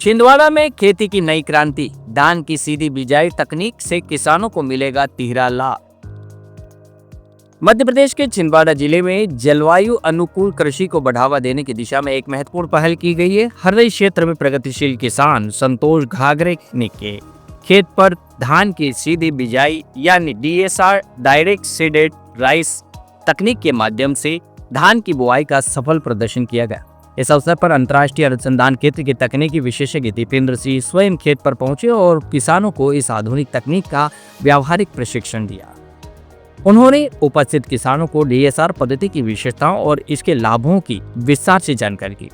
छिंदवाड़ा में खेती की नई क्रांति, धान की सीधी बिजाई तकनीक से किसानों को मिलेगा तिहरा लाभ। मध्य प्रदेश के छिंदवाड़ा जिले में जलवायु अनुकूल कृषि को बढ़ावा देने की दिशा में एक महत्वपूर्ण पहल की गई है। हरई क्षेत्र में प्रगतिशील किसान संतोष घाघरे ने के खेत पर धान की सीधी बिजाई यानी DSR डायरेक्ट सीडेड राइस तकनीक के माध्यम से धान की बुआई का सफल प्रदर्शन किया गया। इस अवसर पर अंतर्राष्ट्रीय अनुसंधान केंद्र के तकनीकी विशेषज्ञ दीपेंद्र सिंह स्वयं खेत पर पहुंचे और किसानों को इस आधुनिक तकनीक का व्यावहारिक प्रशिक्षण दिया। उन्होंने उपस्थित किसानों को DSR पद्धति की विशेषताओं और इसके लाभों की विस्तार से जानकारी दी।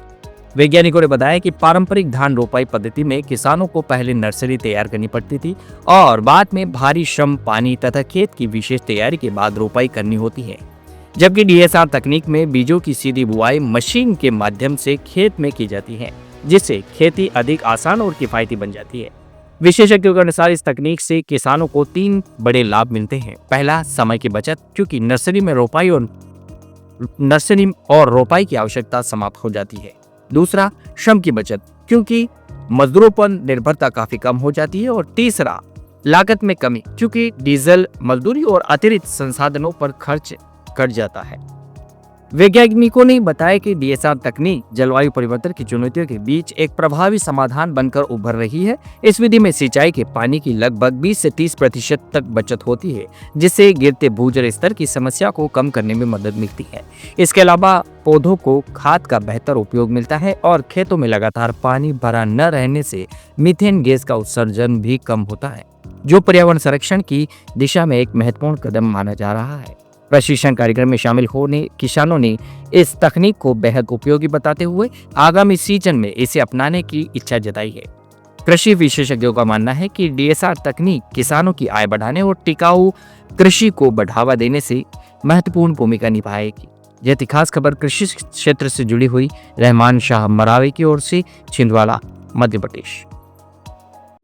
वैज्ञानिकों ने बताया कि पारंपरिक धान रोपाई पद्धति में किसानों को पहले नर्सरी तैयार करनी पड़ती थी और बाद में भारी श्रम, पानी तथा खेत की विशेष तैयारी के बाद रोपाई करनी होती है, जबकि DSR तकनीक में बीजों की सीधी बुआई मशीन के माध्यम से खेत में की जाती है, जिससे खेती अधिक आसान और किफायती बन जाती है। विशेषज्ञों के अनुसार इस तकनीक से किसानों को 3 बड़े लाभ मिलते हैं। पहला, समय की बचत, क्योंकि नर्सरी और रोपाई की आवश्यकता समाप्त हो जाती है। दूसरा, श्रम की बचत, क्योंकि मजदूरों पर निर्भरता काफी कम हो जाती है। और तीसरा, लागत में कमी, क्योंकि डीजल, मजदूरी और अतिरिक्त संसाधनों पर खर्च कट जाता है। वैज्ञानिकों ने बताया कि DSR तकनीक जलवायु परिवर्तन की चुनौतियों के बीच एक प्रभावी समाधान बनकर उभर रही है। इस विधि में सिंचाई के पानी की लगभग 20 से 30% तक बचत होती है, जिससे गिरते भूजल स्तर की समस्या को कम करने में मदद मिलती है। इसके अलावा पौधों को खाद का बेहतर उपयोग मिलता है और खेतों में लगातार पानी भरा न रहने से मीथेन गैस का उत्सर्जन भी कम होता है, जो पर्यावरण संरक्षण की दिशा में एक महत्वपूर्ण कदम माना जा रहा है। प्रशिक्षण कार्यक्रम में शामिल होने किसानों ने इस तकनीक को बेहद उपयोगी बताते हुए आगामी सीजन में इसे अपनाने की इच्छा जताई है। कृषि विशेषज्ञों का मानना है कि DSR तकनीक किसानों की आय बढ़ाने और टिकाऊ कृषि को बढ़ावा देने से महत्वपूर्ण भूमिका निभाएगी। यह थी खास खबर कृषि क्षेत्र से जुड़ी हुई रहमान शाह मरावे की ओर से, छिंदवाड़ा, मध्य प्रदेश।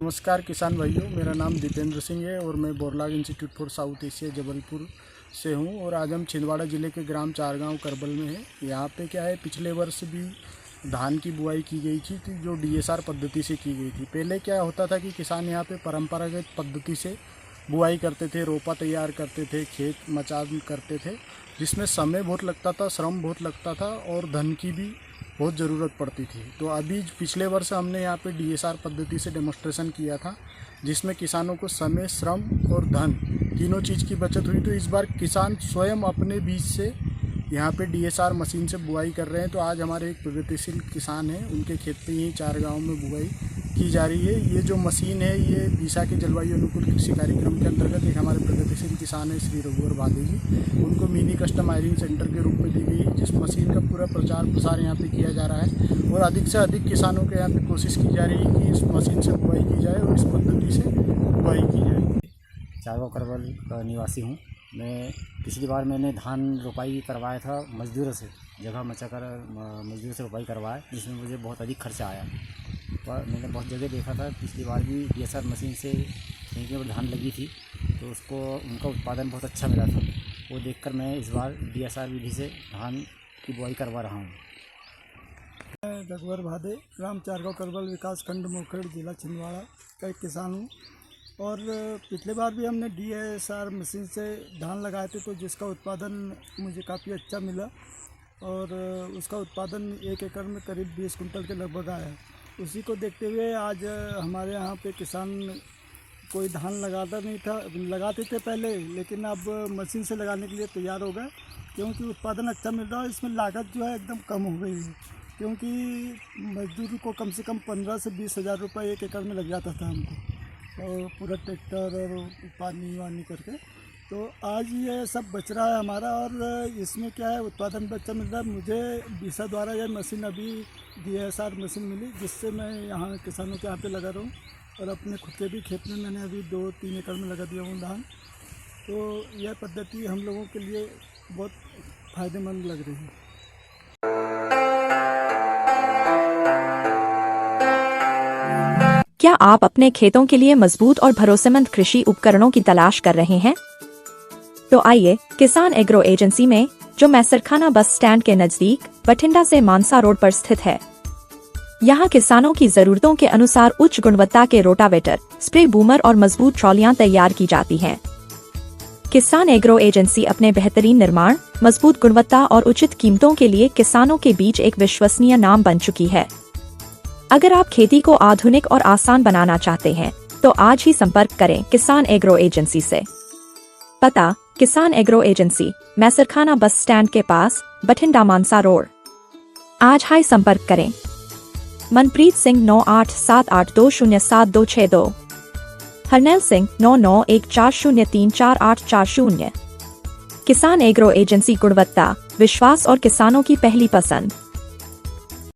नमस्कार किसान भाइयों, मेरा नाम दीपेंद्र सिंह है और मैं Borlaug institute for south Asia Jabalpur से हूँ और आज हम छिंदवाड़ा ज़िले के ग्राम चारगांव करबल में हैं। यहाँ पे क्या है, पिछले वर्ष भी धान की बुआई की गई थी जो DSR पद्धति से की गई थी। पहले क्या होता था कि किसान यहाँ पे परंपरागत पद्धति से बुआई करते थे, रोपा तैयार करते थे, खेत मचान करते थे, जिसमें समय बहुत लगता था, श्रम बहुत लगता था और धन की भी बहुत ज़रूरत पड़ती थी। तो अभी पिछले वर्ष हमने यहाँ पे DSR पद्धति से डेमोस्ट्रेशन किया था, जिसमें किसानों को समय, श्रम और धन तीनों चीज़ की बचत हुई। तो इस बार किसान स्वयं अपने बीज से यहाँ पे DSR मशीन से बुआई कर रहे हैं। तो आज हमारे एक प्रगतिशील किसान हैं, उनके खेत पे यहीं चारगांव में बुआई की जा रही है। ये जो मशीन है ये दिशा के जलवायु अनुकूल कृषि कार्यक्रम के अंतर्गत एक हमारे प्रगतिशील किसान है श्री रघुवर भादे जी, उनको मिनी कस्टम आयरिंग सेंटर के रूप में दी गई, जिस मशीन का पूरा प्रचार प्रसार यहाँ पे किया जा रहा है और अधिक से अधिक किसानों के यहाँ पे कोशिश की जा रही है कि इस मशीन से बुआई की जाए और इस पद्धति से बुआई की जाए। चारगांव करबल का निवासी हूँ मैं। पिछली बार मैंने धान रोपाई करवाया था मजदूरों से, जगह मचा कर मजदूरों से रोपाई करवाया, जिसमें मुझे बहुत अधिक खर्चा आया। पर मैंने बहुत जगह देखा था, पिछली बार भी DSR मशीन से कहीं पर धान लगी थी तो उनका उत्पादन बहुत अच्छा मिला था। वो देखकर मैं इस बार DSR विधि से धान की बुआई करवा रहा हूँ। मैं रघुवर भादे, ग्राम चारगांव करबल, विकास खंड मोखेड़, जिला छिंदवाड़ा का एक किसान हूँ। और पिछले बार भी हमने DSR मशीन से धान लगाए थे, तो जिसका उत्पादन मुझे काफ़ी अच्छा मिला और उसका उत्पादन 1 एकड़ में करीब 20 कुंटल के लगभग आया। उसी को देखते हुए आज हमारे यहाँ पे किसान कोई धान लगाते थे पहले, लेकिन अब मशीन से लगाने के लिए तैयार हो गए, क्योंकि उत्पादन अच्छा मिल रहा है। इसमें लागत जो है एकदम कम हो गई है, क्योंकि मजदूर को कम से कम 15 से 20 हज़ार रुपये 1 एकड़ में लग जाता था हमको, और पूरा ट्रैक्टर और पानी वानी करके। तो आज ये सब बच रहा है हमारा और इसमें क्या है, उत्पादन भी अच्छा मिल रहा है। मुझे DSR द्वारा यह मशीन अभी DSR मशीन मिली, जिससे मैं यहाँ किसानों के यहाँ पे लगा रहा हूँ और अपने खुद के भी खेत में मैंने अभी 2-3 एकड़ में लगा दिया हूँ धान। तो यह पद्धति हम लोगों के लिए बहुत फ़ायदेमंद लग रही है। क्या आप अपने खेतों के लिए मजबूत और भरोसेमंद कृषि उपकरणों की तलाश कर रहे हैं? तो आइए किसान एग्रो एजेंसी में, जो मैसरखाना बस स्टैंड के नजदीक बठिंडा से मानसा रोड पर स्थित है, यहाँ किसानों की जरूरतों के अनुसार उच्च गुणवत्ता के रोटावेटर, स्प्रे बूमर और मजबूत ट्रॉलियां तैयार की जाती हैं। किसान एग्रो एजेंसी अपने बेहतरीन निर्माण, मजबूत गुणवत्ता और उचित कीमतों के लिए किसानों के बीच एक विश्वसनीय नाम बन चुकी है। अगर आप खेती को आधुनिक और आसान बनाना चाहते हैं तो आज ही संपर्क करें किसान एग्रो एजेंसी से। पता: किसान एग्रो एजेंसी, मैसरखाना बस स्टैंड के पास, बठिंडा मानसा रोड। आज ही संपर्क करें। मनप्रीत सिंह 9878207262, हरनैल सिंह 9914034840। किसान एग्रो एजेंसी, गुणवत्ता, विश्वास और किसानों की पहली पसंद।